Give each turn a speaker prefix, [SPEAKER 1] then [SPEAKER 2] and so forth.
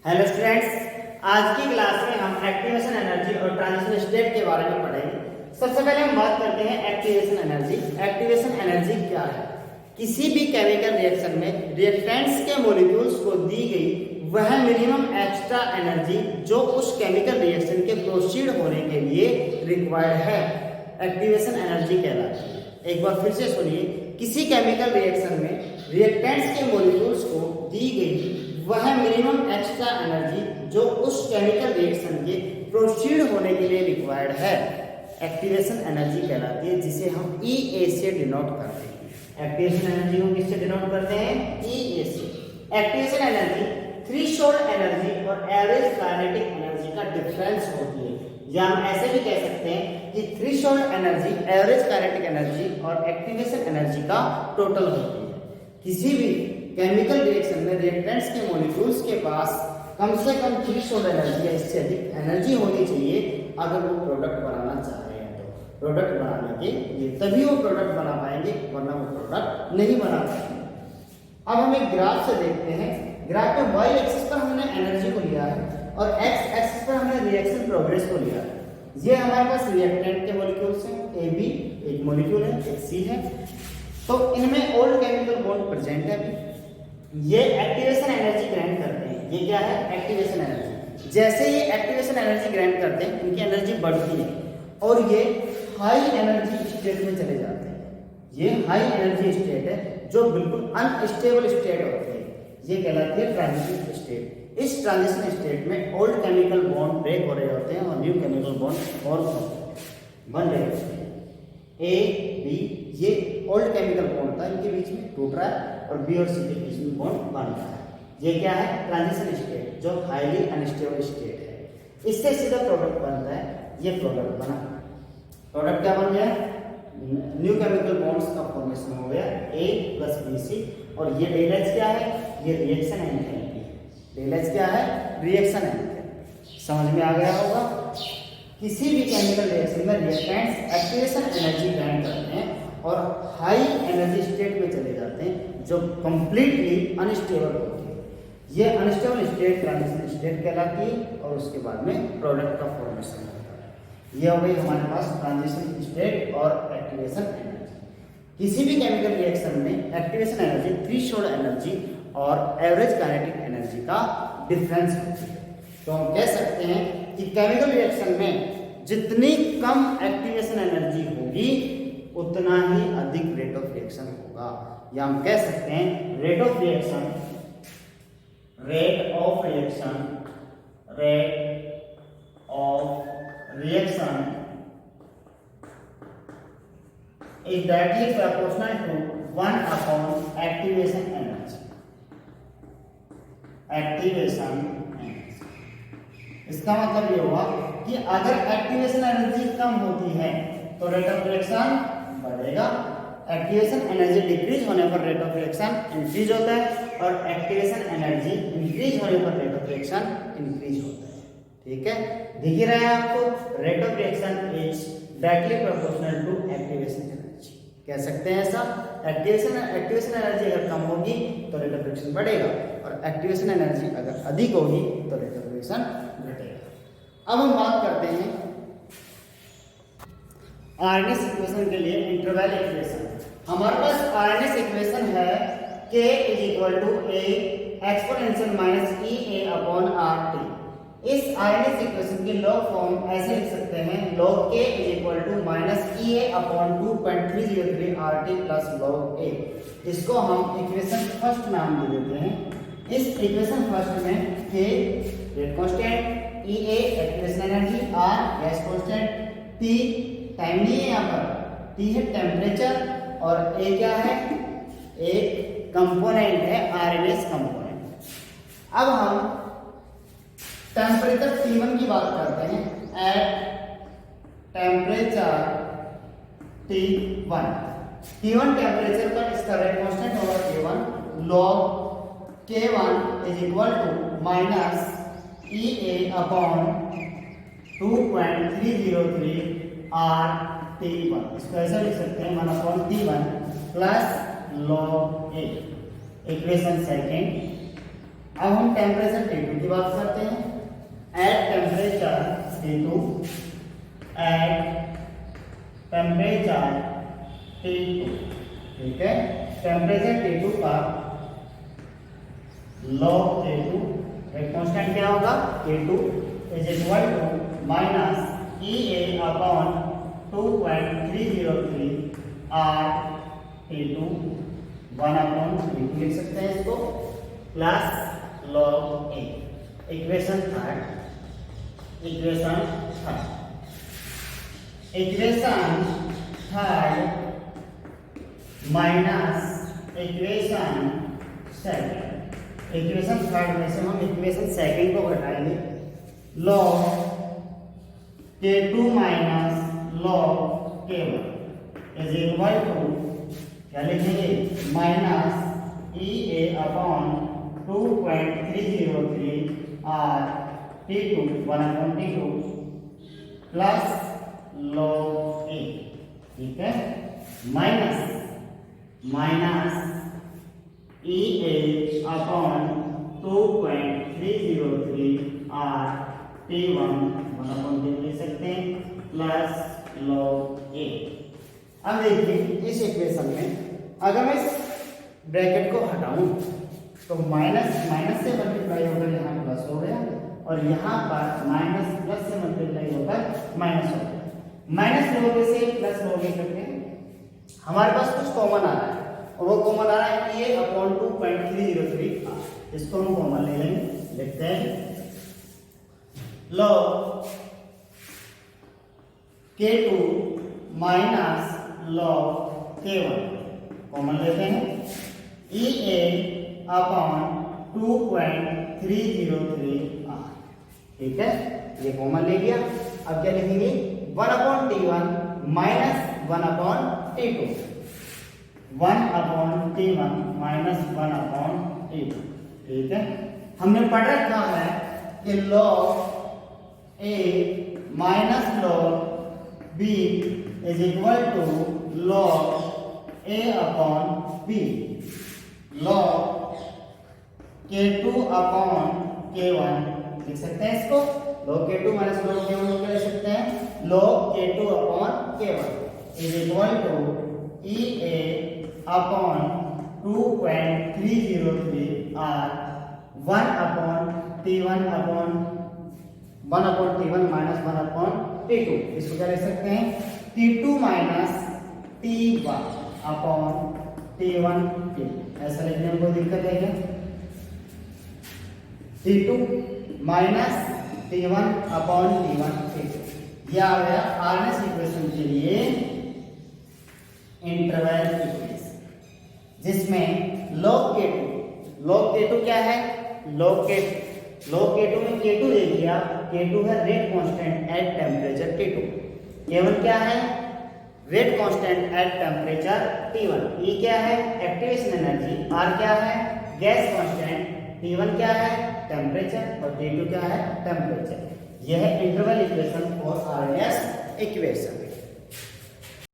[SPEAKER 1] Hello students, आज की class में हम एक्टिवेशन एनर्जी और ट्रांजिशन स्टेट के बारे में पढ़ेंगे। सबसे पहले हम बात करते हैं एक्टिवेशन एनर्जी। एक्टिवेशन एनर्जी क्या है? किसी भी केमिकल रिएक्शन में रिएक्टेंट्स के मॉलिक्यूल्स को दी गई वह मिनिमम एक्स्ट्रा एनर्जी जो उस केमिकल रिएक्शन के प्रोसीड होने के लिए रिक्वायर्ड है, एक्टिवेशन एनर्जी कहलाती है। एक बार फिर से सुनिए, किसी केमिकल रिएक्शन में रिएक्टेंट्स के मॉलिक्यूल्स को दी गई वह मिनिमम एक्स्ट्रा एनर्जी जो उस केमिकल रिएक्शन के प्रोसीड होने के लिए रिक्वायर्ड है, एक्टिवेशन एनर्जी कहलाती है, जिसे हम EA से डिनोट करते हैं। एक्टिवेशन एनर्जी को किससे डिनोट करते हैं? EA से। एक्टिवेशन एनर्जी थ्रेशोल्ड एनर्जी और एवरेज काइनेटिक एनर्जी का डिफरेंस होती है, या हम ऐसे भी कह सकते हैं कि threshold energy average kinetic energy और एक्टिवेशन एनर्जी का टोटल होती है। किसी भी केमिकल रिएक्शन में रिएक्टेंट्स के मॉलिक्यूल्स के पास कम से कम थ्रेशोल्ड एनर्जी या इससे अधिक एनर्जी होनी चाहिए अगर वो प्रोडक्ट बनाना चाह रहे हैं। तो प्रोडक्ट बनाने के लिए तभी वो प्रोडक्ट बना पाएंगे, वरना वो प्रोडक्ट नहीं बना पाएंगे। अब हम एक ग्राफ से देखते हैं। ग्राफ में y एक्सिस पर हमने एनर्जी को लिया है और x एक्सिस पर हमने रिएक्शन प्रोग्रेस को लिया है। ये हमारे पास रिएक्टेंट के मॉलिक्यूल्स हैं, AB एक मॉलिक्यूल है, एक C है। तो इनमें ओल्ड केमिकल बॉन्ड प्रेजेंट है। अभी ये एक्टिवेशन एनर्जी ग्रैंड करते हैं। ये क्या है? Activation energy. जैसे ये एक्टिवेशन एनर्जी ग्रैंड करते हैं, इनकी एनर्जी बढ़ती है और ये हाई एनर्जी स्टेट में चले जाते हैं। ये हाई एनर्जी स्टेट है जो बिल्कुल अनस्टेबल स्टेट होती है, ये कहलाती है ट्रांजिशन स्टेट। इस ट्रांजिशन स्टेट में ओल्ड केमिकल बॉन्ड ब्रेक हो रहे होते हैं और न्यू केमिकल बॉन्ड फॉर्म बन रहे होते हैं। A, B ये ओल्ड केमिकल बॉन्ड था, इनके बीच में टूट रहा है और B और C के बीच में बॉन्ड बन रहा है। ये क्या है? ट्रांजिशन स्टेट, जो हाईली अनस्टेबल स्टेट है। इससे सीधा प्रोडक्ट बन रहा है। ये प्रोडक्ट बना। प्रोडक्ट क्या बन गया? न्यू केमिकल बॉन्ड्स का फॉर्मेशन हो गया A + BC। और ये डेल H क्या है? ये रिएक्शन एंथैल्पी है। डेल H क्या है? Reaction enthalpy. समझ में आ गया होगा। किसी भी केमिकल रिएक्शन में रिएक्टेंट्स एक्टिवेशन एनर्जी ग्रैंड करते हैं और हाई एनर्जी स्टेट में चले जाते हैं जो कंप्लीटली अनस्टेबल होती है। ये अनस्टेबल स्टेट ट्रांजिशन स्टेट कहलाती है और उसके बाद में प्रोडक्ट का फॉर्मेशन होता है। ये हो गई हमारे पास ट्रांजिशन स्टेट और एक्टिवेशन एनर्जी। किसी भी केमिकल रिएक्शन में एक्टिवेशन एनर्जी थ्रेशोल्ड एनर्जी और एवरेज काइनेटिक एनर्जी का डिफरेंस होती है। तो हम कह सकते हैं कि केमिकल रिएक्शन में जितनी कम एक्टिवेशन एनर्जी होगी उतना ही अधिक रेट ऑफ रिएक्शन होगा, या हम कह सकते हैं rate of reaction is directly proportional to 1 upon activation energy। इसका मतलब ये हुआ कि अगर एक्टिवेशन एनर्जी कम होती है तो रेट ऑफ रिएक्शन बढ़ेगा। एक्टिवेशन एनर्जी डिक्रीज होने पर रेट ऑफ रिएक्शन इंक्रीज होता है और एक्टिवेशन एनर्जी इंक्रीज होने पर रेट ऑफ रिएक्शन इंक्रीज होता है। ठीक है, दिख ही रहा है आपको। Rate of reaction is directly proportional to activation energy, कह सकते हैं ऐसा। एक्टिवेशन एनर्जी अगर कम होगी तो रेट ऑफ रिएक्शन बढ़ेगा और एक्टिवेशन एनर्जी अगर अधिक होगी तो रेट ऑफ रिएक्शन घटेगा। अब हम बात करते हैं आरएनएस इक्वेशन के लिए इंटरवल इक्वेशन। हमारे पास आरएनएस इक्वेशन है K = A एक्सपोनेंशियल -EA/RT। इस आरएनएस इक्वेशन की लॉग फॉर्म ऐसे लिख सकते हैं, log K = -EA/2.303 RT + log A। इसको हम इक्वेशन फर्स्ट नाम दे देते हैं। इस इक्वेशन फर्स्ट में K rate constant, EA activation energy, R gas constant, T time नहीं है, यहाँ पर T है टेम्परेचर और A क्या है? एक कंपोनेंट है, आरएनएस कंपोनेंट। अब हम टेम्परेचर T1 की बात करते हैं। एट टेम्परेचर T1 टेम्परेचर पर इसका रेट कांस्टेंट होगा K1। log K1 = -EA/2.303 RT1। इसको ऐसा लिख सकते हैं 1/T1 + log A। Equation second अब हम टेम्परेचर T2 की बात करते हैं। एट टेम्परेचर T2 ठीक है। टेम्परेचर T2 का log K2 एक कांस्टेंट क्या होगा K2 is equal to minus EA upon 2.303 R T2 1 upon T2 लिख सकते हैं इसको plus log A। Equation third minus equation third में से हम इक्वेशन सेकंड को घटाएंगे। log K2 minus log K1 is equal to क्या लिखेंगे minus EA upon 2.303 R T2 1 upon T2 plus log A। ठीक है, minus EA upon 2.303 R T1 1 upon T2 लिख सकते हैं प्लस log A। अब देखिए इस इक्वेशन में अगर मैं इस ब्रैकेट को हटाऊं तो माइनस से मल्टीप्लाई होकर यहाँ प्लस हो गया और यहाँ पर माइनस प्लस से मल्टीप्लाई होकर माइनस हो गया। माइनस लोगे से प्लस लोगे करके हमारे पास कुछ कॉमन आ रहा है और वो कॉमन आ रहा है कि ये अपॉन 2.303 इसको हम कॉमन ले लेंगे। देखते हैं log K2 minus log K1 common लेते हैं EA अपॉन 2.303 R। ठीक है, ये कॉमन ले लिया। अब क्या लिखेंगे 1 upon T1 minus 1 upon T2 1 upon T1 minus 1 upon T2। ठीक है, हमने पढ़ रखा है कि log A माइनस log B is equal to log A upon B। log K2 upon K1 लिख सकते हैं इसको log K2 minus log K1 लिख सकते हैं log K2 upon K1 is equal to EA upon 2.303 R 1 upon T1 upon 1 upon T1 minus 1 upon T2। इसको क्या लिख सकते हैं T2 minus T1 upon T1 ऐसा लिखने में कोई दिक्कत है क्या? T2 minus T1 upon T1 ये आ गया आरएस इक्वेशन के लिए इंटरवल इक्वेशन, जिसमें log K2 क्या है log K2 में K2 देखिए आप, K2 है rate constant at temperature T2, K1 क्या है rate constant at temperature T1, E क्या है एक्टिवेशन एनर्जी, R क्या है गैस कांस्टेंट, T1 क्या है टेम्परेचर और T2 क्या है टेम्परेचर। यह है इंटरवल इक्वेशन और आरएस इक्वेशन।